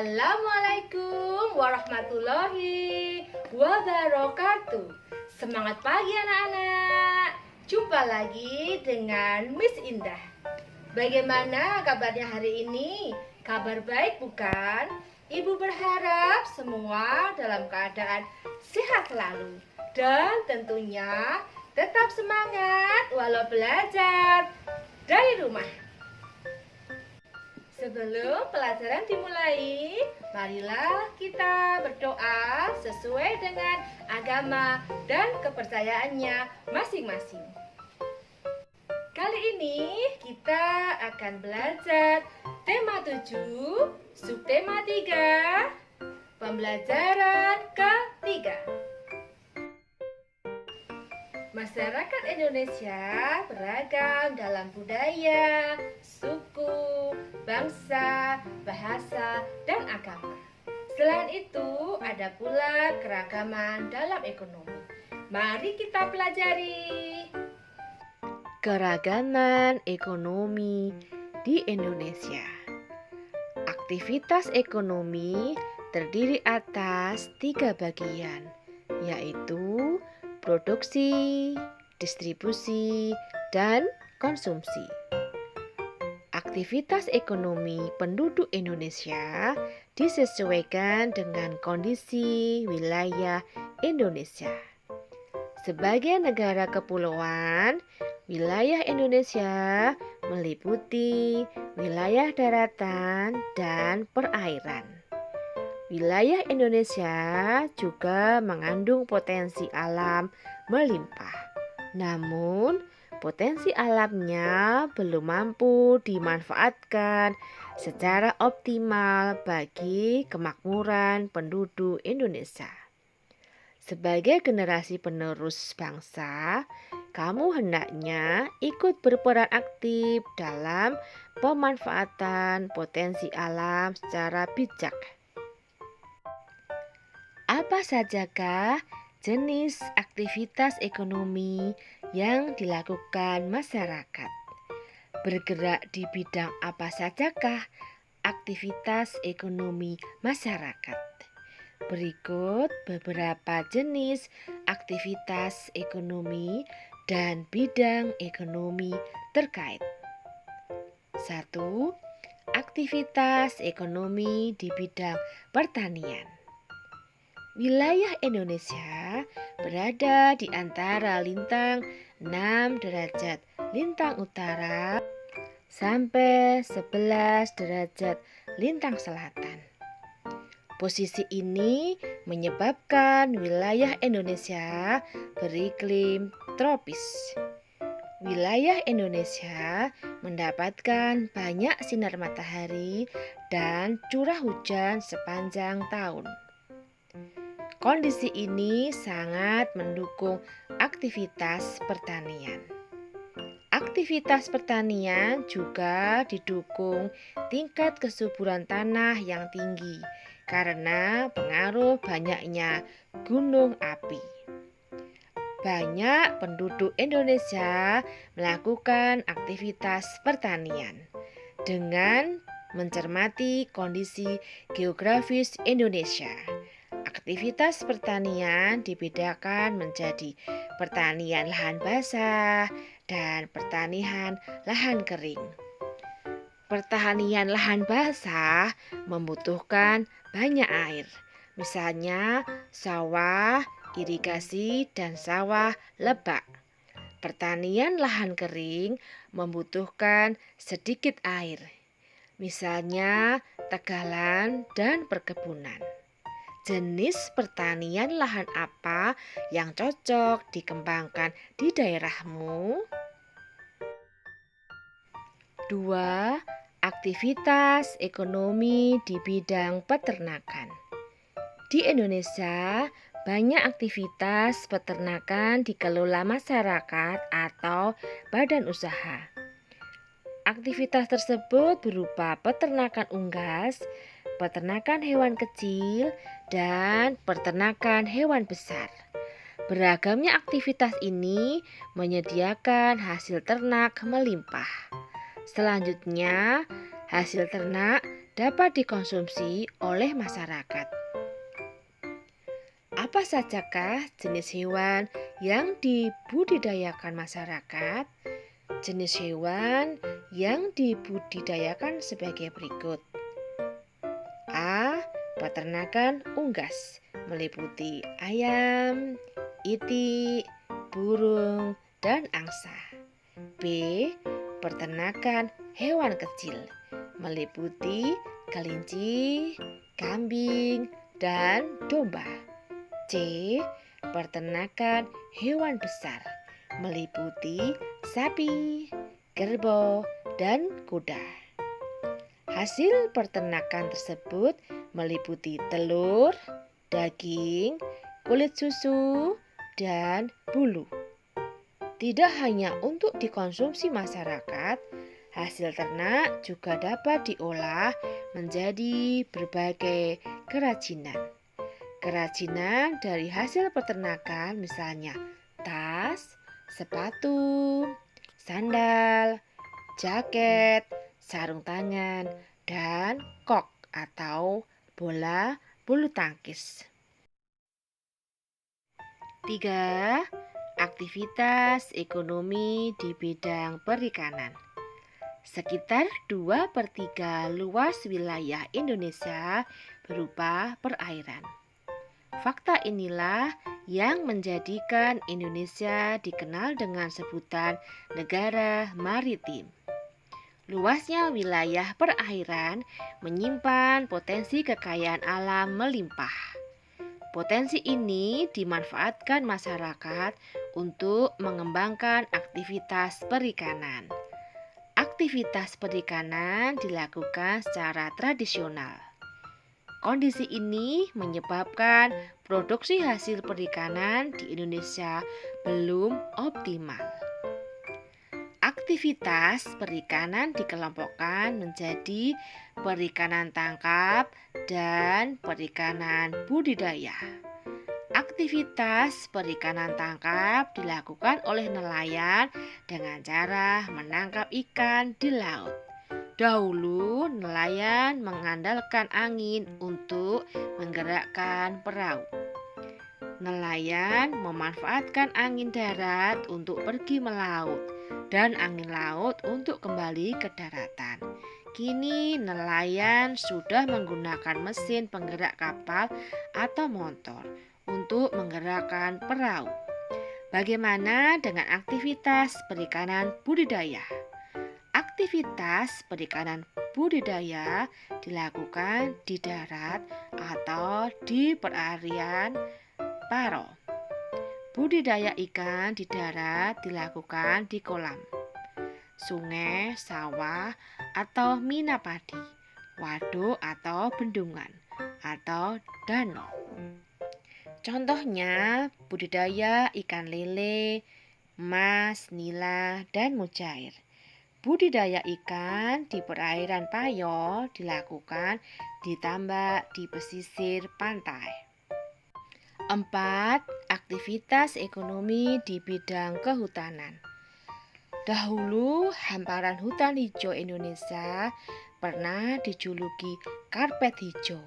Assalamualaikum warahmatullahi wabarakatuh. Semangat pagi anak-anak. Jumpa lagi dengan Miss Indah. Bagaimana kabarnya hari ini? Kabar baik bukan? Ibu berharap semua dalam keadaan sehat selalu. Dan tentunya tetap semangat walau belajar dari rumah. Sebelum pelajaran dimulai, marilah kita berdoa sesuai dengan agama dan kepercayaannya masing-masing. Kali ini kita akan belajar tema 7, subtema 3, pembelajaran ketiga. Masyarakat Indonesia beragam dalam budaya, suku, bangsa, bahasa, dan agama. Selain itu, ada pula keragaman dalam ekonomi. Mari kita pelajari. Keragaman ekonomi di Indonesia. Aktivitas ekonomi terdiri atas 3 bagian, yaitu produksi, distribusi, dan konsumsi. Aktivitas ekonomi penduduk Indonesia disesuaikan dengan kondisi wilayah Indonesia. Sebagai negara kepulauan, wilayah Indonesia meliputi wilayah daratan dan perairan. Wilayah Indonesia juga mengandung potensi alam melimpah. Namun, potensi alamnya belum mampu dimanfaatkan secara optimal bagi kemakmuran penduduk Indonesia. Sebagai generasi penerus bangsa, kamu hendaknya ikut berperan aktif dalam pemanfaatan potensi alam secara bijak. Apa sajakah jenis aktivitas ekonomi yang dilakukan masyarakat? Bergerak di bidang apa sajakah aktivitas ekonomi masyarakat? Berikut beberapa jenis aktivitas ekonomi dan bidang ekonomi terkait. 1. Aktivitas ekonomi di bidang pertanian. Wilayah Indonesia berada di antara lintang 6 derajat lintang utara sampai 11 derajat lintang selatan. Posisi ini menyebabkan wilayah Indonesia beriklim tropis. Wilayah Indonesia mendapatkan banyak sinar matahari dan curah hujan sepanjang tahun. Kondisi ini sangat mendukung aktivitas pertanian. Aktivitas pertanian juga didukung tingkat kesuburan tanah yang tinggi karena pengaruh banyaknya gunung api. Banyak penduduk Indonesia melakukan aktivitas pertanian dengan mencermati kondisi geografis Indonesia. Aktivitas pertanian dibedakan menjadi pertanian lahan basah dan pertanian lahan kering. Pertanian lahan basah membutuhkan banyak air, misalnya sawah, irigasi, dan sawah lebak. Pertanian lahan kering membutuhkan sedikit air, misalnya tegalan dan perkebunan. Jenis pertanian lahan apa yang cocok dikembangkan di daerahmu? 2. Aktivitas ekonomi di bidang peternakan. Di Indonesia, banyak aktivitas peternakan dikelola masyarakat atau badan usaha. Aktivitas tersebut berupa peternakan unggas, peternakan hewan kecil, dan peternakan hewan besar. Beragamnya aktivitas ini menyediakan hasil ternak melimpah. Selanjutnya, hasil ternak dapat dikonsumsi oleh masyarakat. Apa sajakah jenis hewan yang dibudidayakan masyarakat? Jenis hewan yang dibudidayakan sebagai berikut. A. Peternakan unggas meliputi ayam, itik, burung, dan angsa. B. Peternakan hewan kecil meliputi kelinci, kambing, dan domba. C. Peternakan hewan besar meliputi sapi, kerbau, dan kuda. Hasil peternakan tersebut meliputi telur, daging, kulit susu, dan bulu. Tidak hanya untuk dikonsumsi masyarakat, hasil ternak juga dapat diolah menjadi berbagai kerajinan. Kerajinan dari hasil peternakan misalnya tas, sepatu, sandal, jaket, sarung tangan, dan kok atau bola bulu tangkis. 3. Aktivitas ekonomi di bidang perikanan. Sekitar 2/3 luas wilayah Indonesia berupa perairan. Fakta inilah yang menjadikan Indonesia dikenal dengan sebutan negara maritim. Luasnya wilayah perairan menyimpan potensi kekayaan alam melimpah. Potensi ini dimanfaatkan masyarakat untuk mengembangkan aktivitas perikanan. Aktivitas perikanan dilakukan secara tradisional. Kondisi ini menyebabkan produksi hasil perikanan di Indonesia belum optimal. Aktivitas perikanan dikelompokkan menjadi perikanan tangkap dan perikanan budidaya. Aktivitas perikanan tangkap dilakukan oleh nelayan dengan cara menangkap ikan di laut. Dahulu nelayan mengandalkan angin untuk menggerakkan perahu. Nelayan memanfaatkan angin darat untuk pergi melaut dan angin laut untuk kembali ke daratan. Kini nelayan sudah menggunakan mesin penggerak kapal atau motor untuk menggerakkan perahu. Bagaimana dengan aktivitas perikanan budidaya? Aktivitas perikanan budidaya dilakukan di darat atau di perairan paro. Budidaya ikan di darat dilakukan di kolam, sungai, sawah, atau mina padi, waduk atau bendungan, atau danau. Contohnya budidaya ikan lele, mas, nila, dan mujair. Budidaya ikan di perairan Payo dilakukan di tambak di pesisir pantai. 4. Aktivitas ekonomi di bidang kehutanan. Dahulu, hamparan hutan hijau Indonesia pernah dijuluki karpet hijau.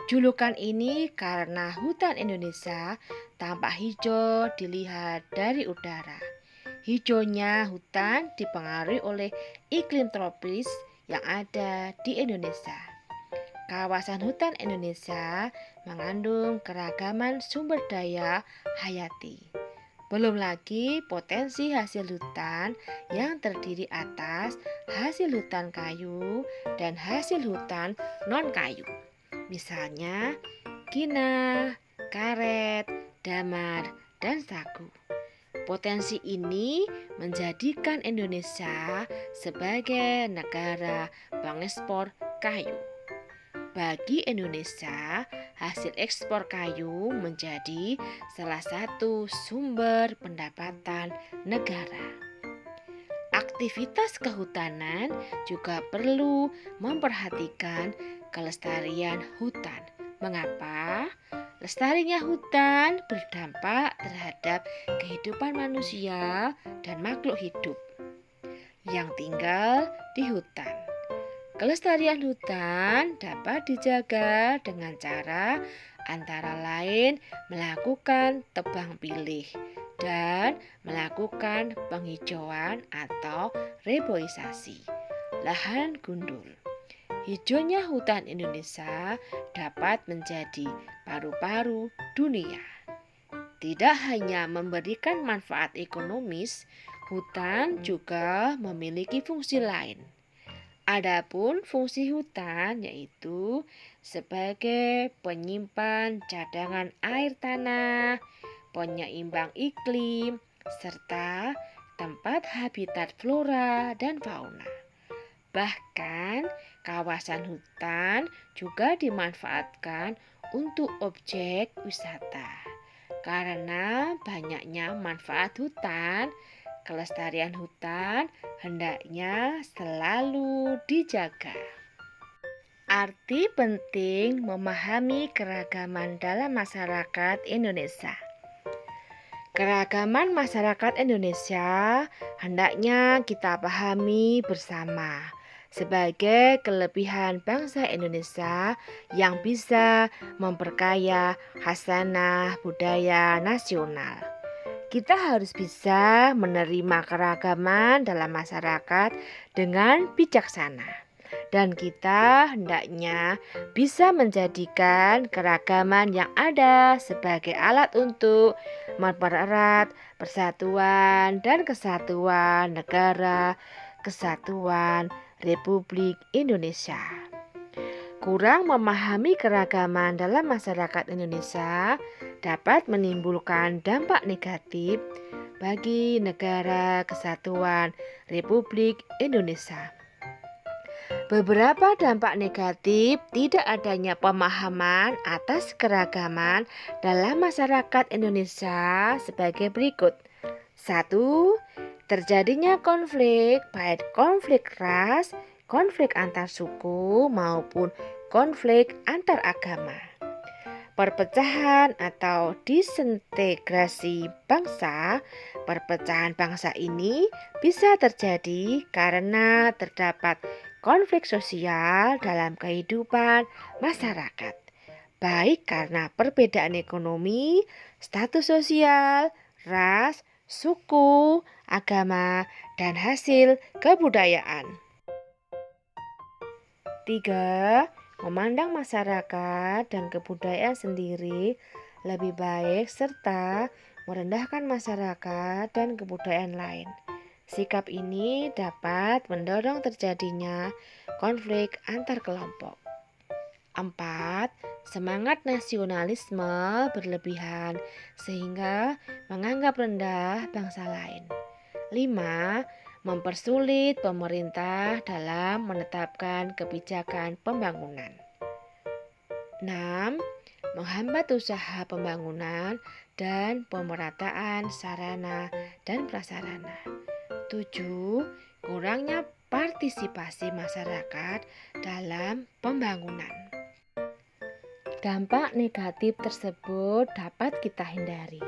Julukan ini karena hutan Indonesia tampak hijau dilihat dari udara. Hijaunya hutan dipengaruhi oleh iklim tropis yang ada di Indonesia. Kawasan hutan Indonesia mengandung keragaman sumber daya hayati. Belum lagi potensi hasil hutan yang terdiri atas hasil hutan kayu dan hasil hutan non-kayu. Misalnya kina, karet, damar, dan sagu. Potensi ini menjadikan Indonesia sebagai negara pengekspor kayu. Bagi Indonesia, hasil ekspor kayu menjadi salah satu sumber pendapatan negara. Aktivitas kehutanan juga perlu memperhatikan kelestarian hutan. Mengapa? Lestarinya hutan berdampak terhadap kehidupan manusia dan makhluk hidup yang tinggal di hutan. Kelestarian hutan dapat dijaga dengan cara antara lain melakukan tebang pilih dan melakukan penghijauan atau reboisasi lahan gundul. Hijaunya hutan Indonesia dapat menjadi paru-paru dunia. Tidak hanya memberikan manfaat ekonomis, hutan juga memiliki fungsi lain. Adapun fungsi hutan yaitu sebagai penyimpan cadangan air tanah, penyeimbang iklim, serta tempat habitat flora dan fauna. Bahkan kawasan hutan juga dimanfaatkan untuk objek wisata. Karena banyaknya manfaat hutan, kelestarian hutan hendaknya selalu dijaga. Arti penting memahami keragaman dalam masyarakat Indonesia. Keragaman masyarakat Indonesia hendaknya kita pahami bersama sebagai kelebihan bangsa Indonesia yang bisa memperkaya khasanah budaya nasional. Kita harus bisa menerima keragaman dalam masyarakat dengan bijaksana. Dan kita hendaknya bisa menjadikan keragaman yang ada sebagai alat untuk mempererat persatuan dan kesatuan negara kesatuan Republik Indonesia. Kurang memahami keragaman dalam masyarakat Indonesia dapat menimbulkan dampak negatif bagi negara kesatuan Republik Indonesia. Beberapa dampak negatif tidak adanya pemahaman atas keragaman dalam masyarakat Indonesia sebagai berikut. 1. Terjadinya konflik, baik konflik ras, konflik antar suku maupun konflik antar agama. Perpecahan atau disintegrasi bangsa. Perpecahan bangsa ini bisa terjadi karena terdapat konflik sosial dalam kehidupan masyarakat, baik karena perbedaan ekonomi, status sosial, ras, suku, agama, dan hasil kebudayaan. 3. Memandang masyarakat dan kebudayaan sendiri lebih baik serta merendahkan masyarakat dan kebudayaan lain. Sikap ini dapat mendorong terjadinya konflik antar kelompok. 4. Semangat nasionalisme berlebihan sehingga menganggap rendah bangsa lain. 5. Mempersulit pemerintah dalam menetapkan kebijakan pembangunan. 6. Menghambat usaha pembangunan dan pemerataan sarana dan prasarana. 7. Kurangnya partisipasi masyarakat dalam pembangunan. Dampak negatif tersebut dapat kita hindari.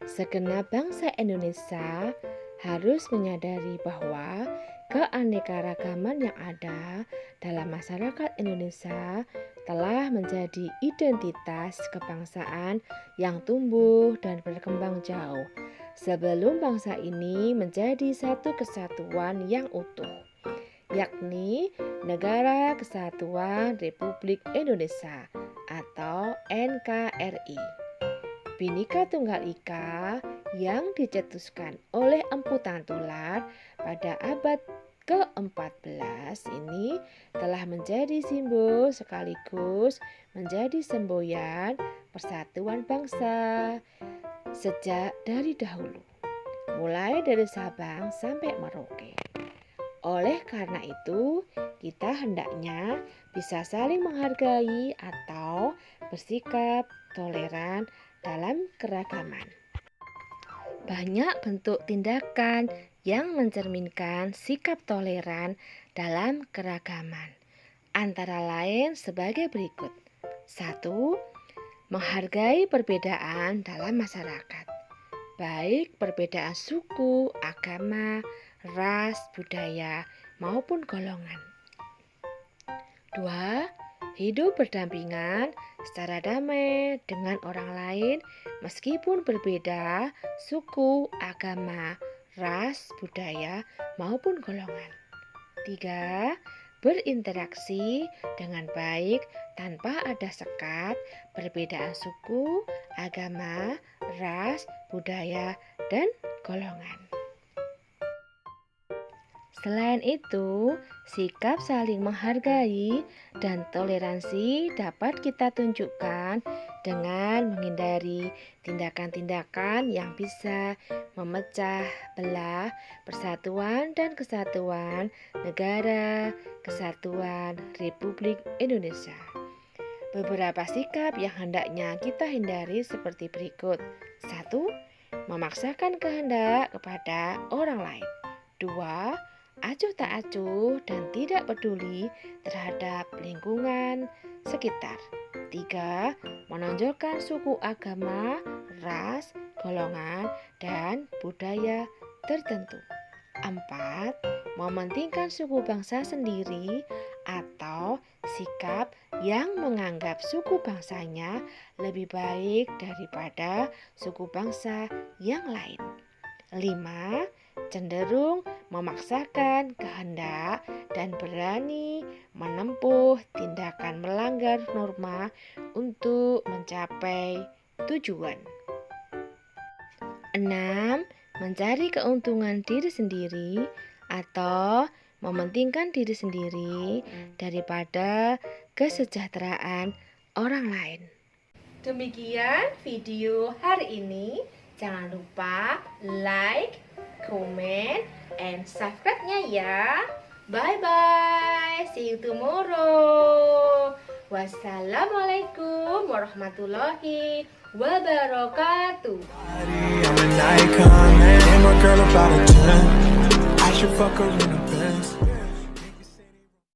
Segenap bangsa Indonesia harus menyadari bahwa keanekaragaman yang ada dalam masyarakat Indonesia telah menjadi identitas kebangsaan yang tumbuh dan berkembang jauh sebelum bangsa ini menjadi satu kesatuan yang utuh, yakni Negara Kesatuan Republik Indonesia atau NKRI. Bhinneka Tunggal Ika yang dicetuskan oleh Empu Tantular pada abad ke-14 ini telah menjadi simbol sekaligus menjadi semboyan persatuan bangsa sejak dari dahulu, mulai dari Sabang sampai Merauke. Oleh karena itu, kita hendaknya bisa saling menghargai atau bersikap toleran dalam keragaman. Banyak bentuk tindakan yang mencerminkan sikap toleran dalam keragaman, antara lain sebagai berikut. 1. Menghargai perbedaan dalam masyarakat, baik perbedaan suku, agama, ras, budaya, maupun golongan. 2. Hidup berdampingan secara damai dengan orang lain meskipun berbeda suku, agama, ras, budaya, maupun golongan. 3. Berinteraksi dengan baik tanpa ada sekat, perbedaan suku, agama, ras, budaya, dan golongan. Selain itu, sikap saling menghargai dan toleransi dapat kita tunjukkan dengan menghindari tindakan-tindakan yang bisa memecah belah persatuan dan kesatuan negara kesatuan Republik Indonesia. Beberapa sikap yang hendaknya kita hindari seperti berikut. 1. Memaksakan kehendak kepada orang lain. 2. Acuh tak acuh dan tidak peduli terhadap lingkungan sekitar. 3. Menonjolkan suku, agama, ras, golongan, dan budaya tertentu. 4. Mementingkan suku bangsa sendiri atau sikap yang menganggap suku bangsanya lebih baik daripada suku bangsa yang lain. 5. Cenderung memaksakan kehendak dan berani menempuh tindakan melanggar norma untuk mencapai tujuan. 6. Mencari keuntungan diri sendiri atau mementingkan diri sendiri daripada kesejahteraan orang lain. Demikian video hari ini. Jangan lupa like, comment, and subscribe-nya ya. Bye-bye. See you tomorrow. Wassalamualaikum warahmatullahi wabarakatuh. I'm an icon, man. Ain't my girl about a 10. I should fuck her in the Benz.